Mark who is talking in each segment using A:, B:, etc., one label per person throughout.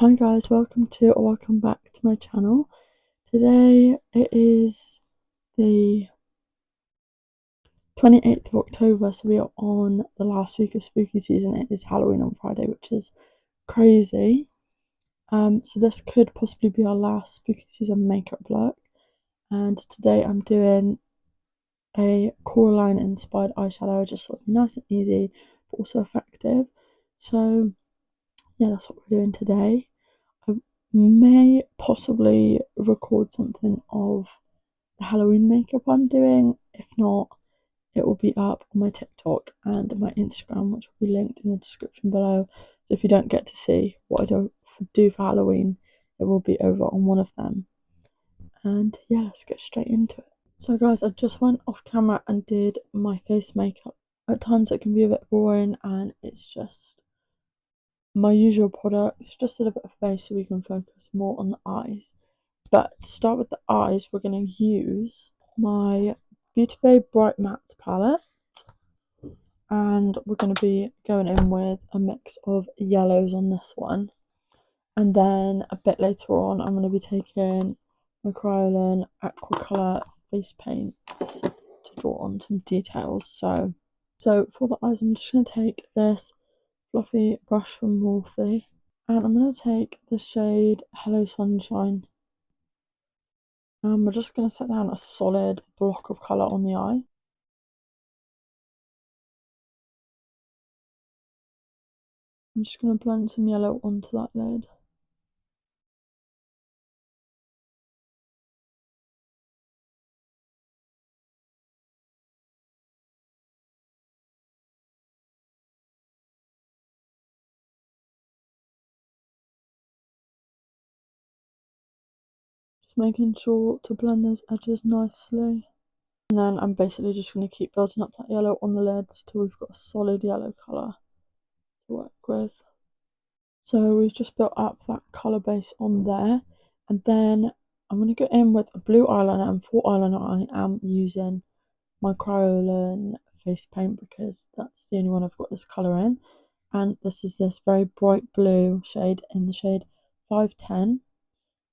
A: Hi guys, welcome back to my channel. Today it is the 28th of October, so we are on the last week of spooky season. It is Halloween on Friday, which is crazy. So this could possibly be our last spooky season makeup look. And today I'm doing a Coraline inspired eyeshadow, just sort of nice and easy, but also effective. So yeah, that's what we're doing today. I may possibly record something of the Halloween makeup I'm doing. If not, it will be up on my TikTok and my Instagram, which will be linked in the description below. So if you don't get to see what I do for Halloween, it will be over on one of them. And yeah, let's get straight into it. So guys, I just went off camera and did my face makeup. At times it can be a bit boring and it's just my usual products, just a little bit of face so we can focus more on the eyes. But to start with the eyes, we're going to use my Beauty Bay Bright Matte palette, and we're going to be going in with a mix of yellows on this one. And then a bit later on, I'm going to be taking my Coraline Aqua Colour face paints to draw on some details. So for the eyes, I'm just going to take this fluffy brush from Morphe, and I'm going to take the shade Hello Sunshine. We're just going to set down a solid block of colour on the eye. I'm just going to blend some yellow onto that lid. Just making sure to blend those edges nicely. And then I'm basically just going to keep building up that yellow on the lids till we've got a solid yellow colour to work with. So we've just built up that colour base on there. And then I'm going to go in with a blue eyeliner, and for eyeliner I am using my Coraline face paint because that's the only one I've got this colour in. And this is this very bright blue shade in the shade 510.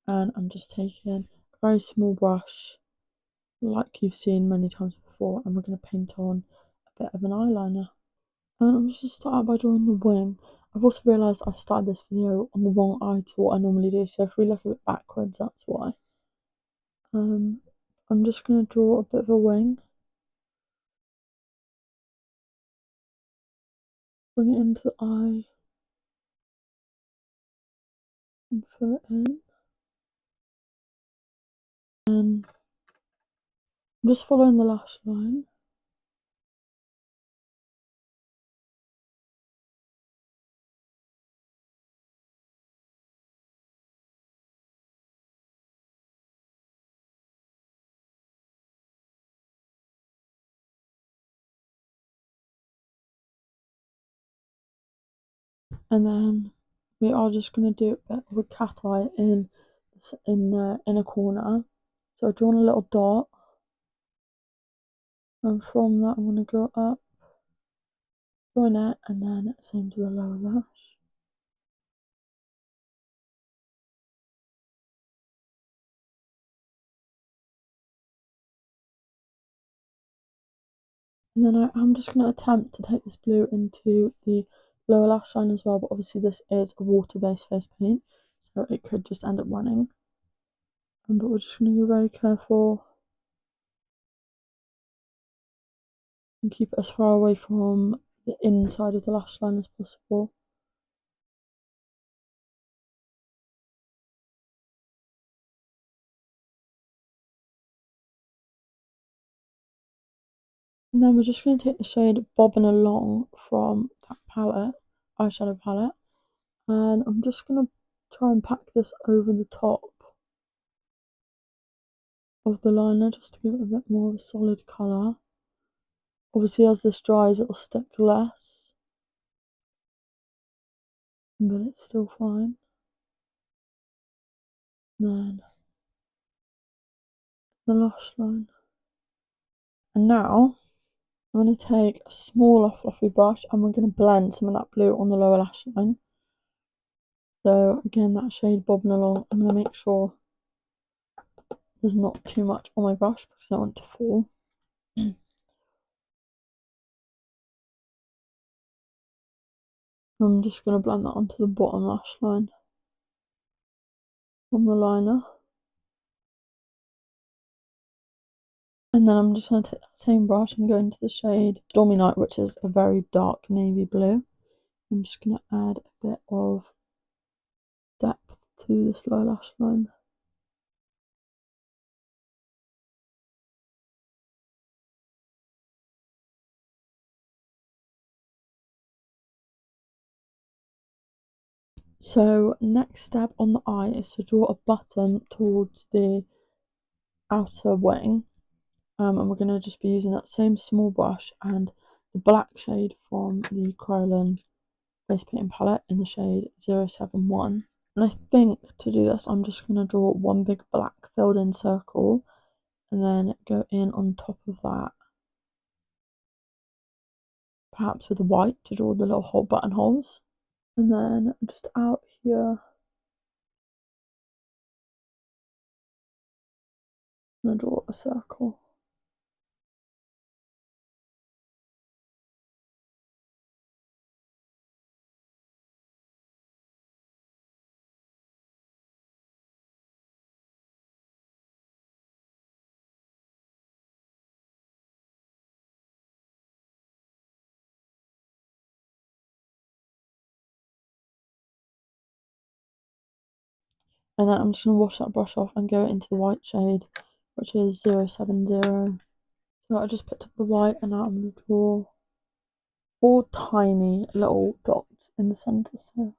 A: And I'm just taking a very small brush like you've seen many times before, and we're going to paint on a bit of an eyeliner. And I'm just starting by drawing the wing. I've also realised I've started this video on the wrong eye to what I normally do, so if we look a bit backwards, that's why. I'm just going to draw a bit of a wing. Bring it into the eye and fill it in. And I'm just following the lash line. And then we are just going to do a bit of a cat eye in the inner corner. So I've drawn a little dot, and from that I'm going to go up, join it, and then same to the lower lash. And then I'm just going to attempt to take this blue into the lower lash line as well, but obviously this is a water-based face paint, so it could just end up running. But we're just going to be very careful and keep it as far away from the inside of the lash line as possible. And then we're just going to take the shade Bobbing Along from that palette, eyeshadow palette, and I'm just going to try and pack this over the top of the liner just to give it a bit more of a solid colour. Obviously as this dries it'll stick less, but it's still fine. Then the lash line. And now I'm going to take a smaller fluffy brush and we're going to blend some of that blue on the lower lash line. So again, that shade bobbing along. I'm going to make sure there's not too much on my brush because I don't want it to fall. I'm just going to blend that onto the bottom lash line from the liner. And then I'm just going to take that same brush and go into the shade Stormy Night, which is a very dark navy blue. I'm just going to add a bit of depth to this lower lash line. So next step on the eye is to draw a button towards the outer wing, and we're going to just be using that same small brush and the black shade from the Coraline face painting palette in the shade 071. And I think to do this I'm just going to draw one big black filled in circle and then go in on top of that, perhaps with the white to draw the little hole buttonholes. And then just out here I'm going to draw a circle. And then I'm just going to wash that brush off and go into the white shade, which is 070. So I just picked up the white and now I'm going to draw 4 tiny little dots in the centre, so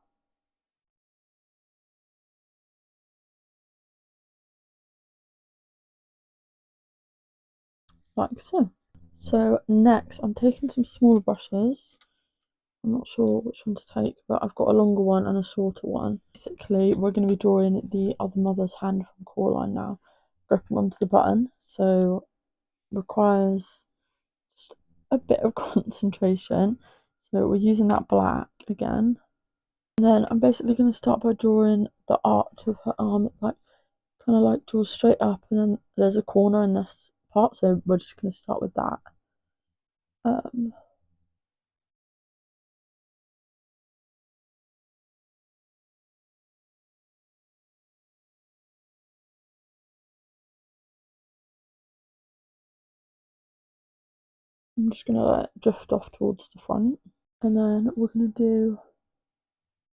A: like so. So next I'm taking some smaller brushes. I'm not sure which one to take, but I've got a longer one and a shorter one. Basically, we're going to be drawing the other mother's hand from Coraline now, gripping onto the button, so requires just a bit of concentration. So we're using that black again. And then I'm basically going to start by drawing the arch of her arm. It's like kind of like draws straight up, and then there's a corner in this part, so we're just going to start with that. I'm just going to let it drift off towards the front, and then we're going to do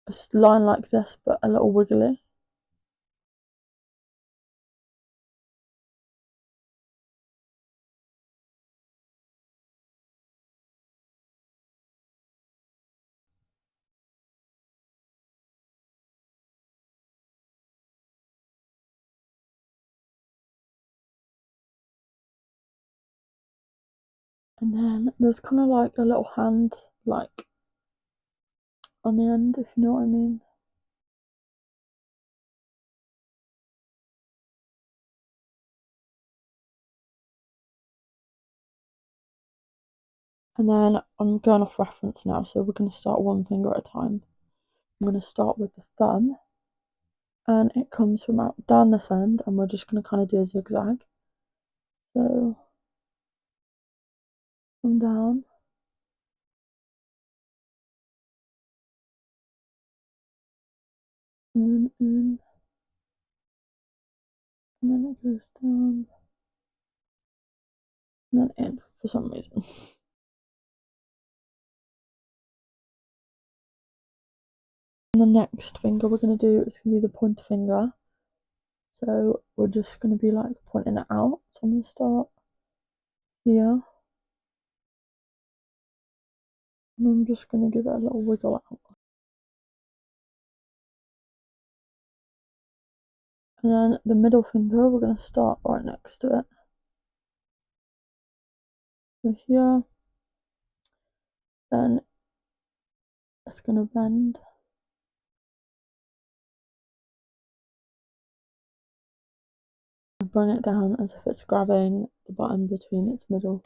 A: a line like this, but a little wiggly. And then there's kind of like a little hand, like on the end, if you know what I mean. And then I'm going off reference now, so we're going to start one finger at a time. I'm going to start with the thumb, and it comes from out down this end, and we're just going to kind of do a zigzag. So come down, in, and then it goes down, and then in for some reason. And the next finger we're going to do is going to be the pointer finger. So we're just going to be like pointing it out. So I'm going to start here. And I'm just going to give it a little wiggle out. And then the middle finger, we're going to start right next to it. So here. Then it's going to bend. And bring it down as if it's grabbing the button between its middle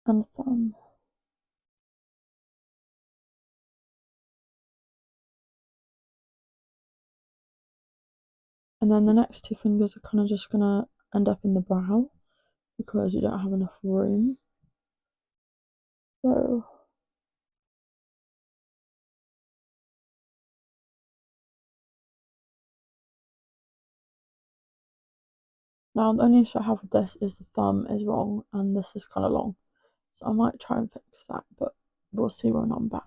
A: and thumb. And then the next two fingers are kind of just gonna end up in the brow because you don't have enough room. So now the only issue I have with this is the thumb is wrong and this is kind of long. So I might try and fix that, but we'll see when I'm back.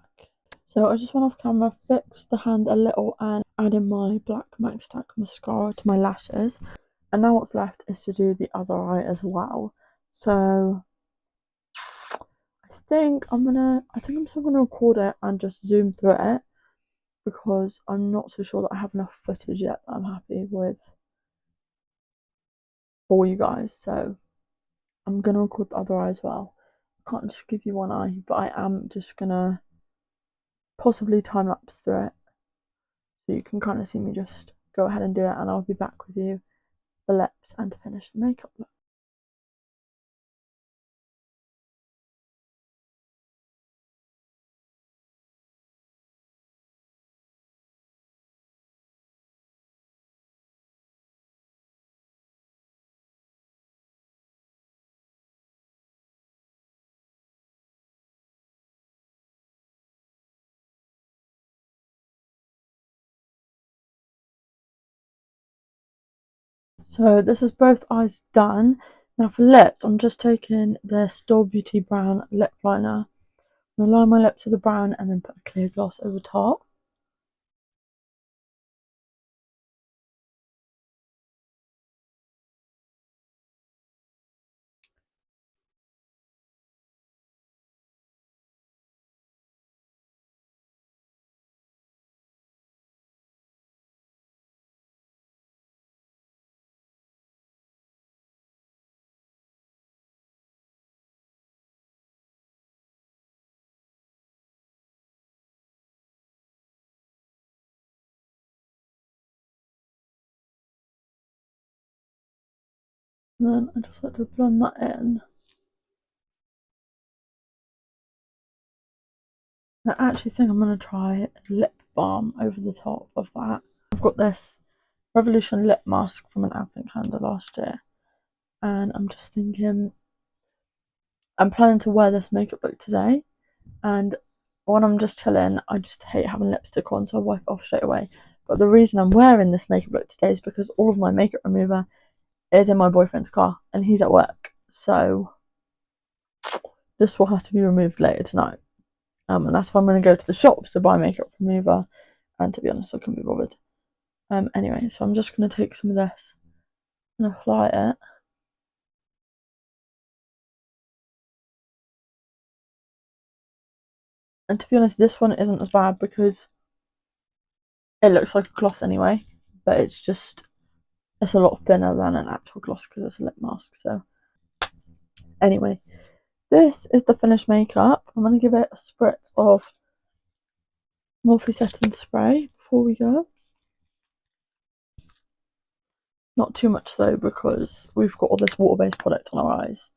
A: So I just went off camera, fixed the hand a little and added my black Max Stack mascara to my lashes. And now what's left is to do the other eye as well. So I think I'm still gonna record it and just zoom through it because I'm not so sure that I have enough footage yet that I'm happy with for you guys. So I'm gonna record the other eye as well. I can't just give you one eye, but I am just gonna possibly time lapse through it so you can kind of see me just go ahead and do it, and I'll be back with you for lips and to finish the makeup look. So this is both eyes done. Now for lips, I'm just taking the Store Beauty Brown lip liner. I'm gonna line my lips with the brown and then put a clear gloss over top. And then I just like to blend that in. I actually think I'm going to try lip balm over the top of that. I've got this Revolution lip mask from an advent calendar last year, and I'm just thinking I'm planning to wear this makeup look today, and when I'm just chilling I just hate having lipstick on, so I wipe it off straight away. But the reason I'm wearing this makeup look today is because all of my makeup remover is in my boyfriend's car and he's at work, so this will have to be removed later tonight. And that's why I'm going to go to the shops to buy makeup remover, and to be honest I couldn't be bothered. Anyway, so I'm just going to take some of this and apply it. And to be honest, this one isn't as bad because it looks like a gloss anyway, but it's a lot thinner than an actual gloss because it's a lip mask. So anyway, this is the finished makeup. I'm going to give it a spritz of Morphe setting spray before we go. Not too much though because we've got all this water-based product on our eyes.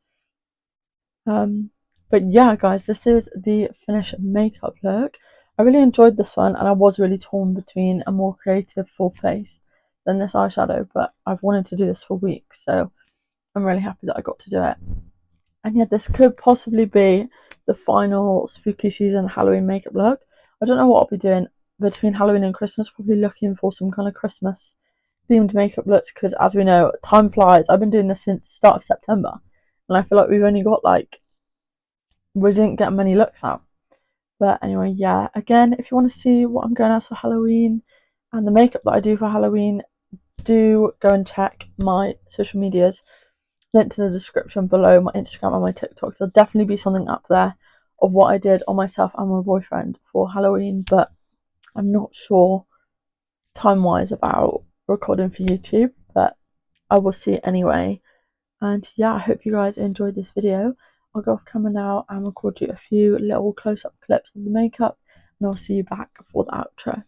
A: But yeah, guys, this is the finished makeup look. I really enjoyed this one, and I was really torn between a more creative full face than this eyeshadow, but I've wanted to do this for weeks, so I'm really happy that I got to do it. And yeah, this could possibly be the final spooky season Halloween makeup look. I don't know what I'll be doing between Halloween and Christmas, probably looking for some kind of Christmas themed makeup looks because, as we know, time flies. I've been doing this since the start of September, and I feel like we've only got we didn't get many looks out. But anyway, yeah, again, if you want to see what I'm going as for Halloween and the makeup that I do for Halloween, do go and check my social medias. Link in the description below, my Instagram and my TikTok. There'll definitely be something up there of what I did on myself and my boyfriend for Halloween, but I'm not sure time wise about recording for YouTube, but I will see it anyway. And yeah, I hope you guys enjoyed this video. I'll go off camera now and record you a few little close-up clips of the makeup, and I'll see you back for the outro.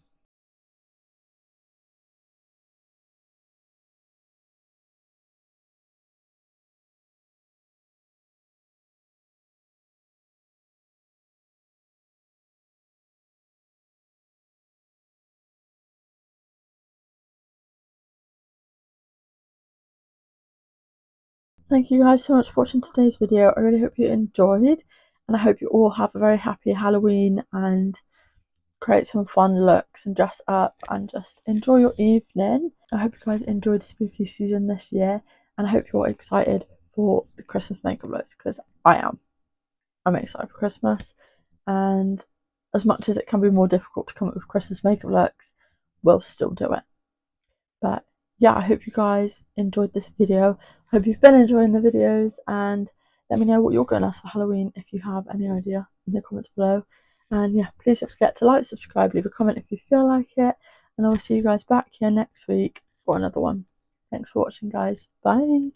A: Thank you guys so much for watching today's video. I really hope you enjoyed, and I hope you all have a very happy Halloween and create some fun looks and dress up and just enjoy your evening. I hope you guys enjoyed the spooky season this year, and I hope you're excited for the Christmas makeup looks, because I am. I'm excited for Christmas, and as much as it can be more difficult to come up with Christmas makeup looks, we'll still do it. But yeah, I hope you guys enjoyed this video. I hope you've been enjoying the videos, and let me know what you're going as for Halloween if you have any idea in the comments below. And yeah, please don't forget to like, subscribe, leave a comment if you feel like it, and I will see you guys back here next week for another one. Thanks for watching, guys. Bye.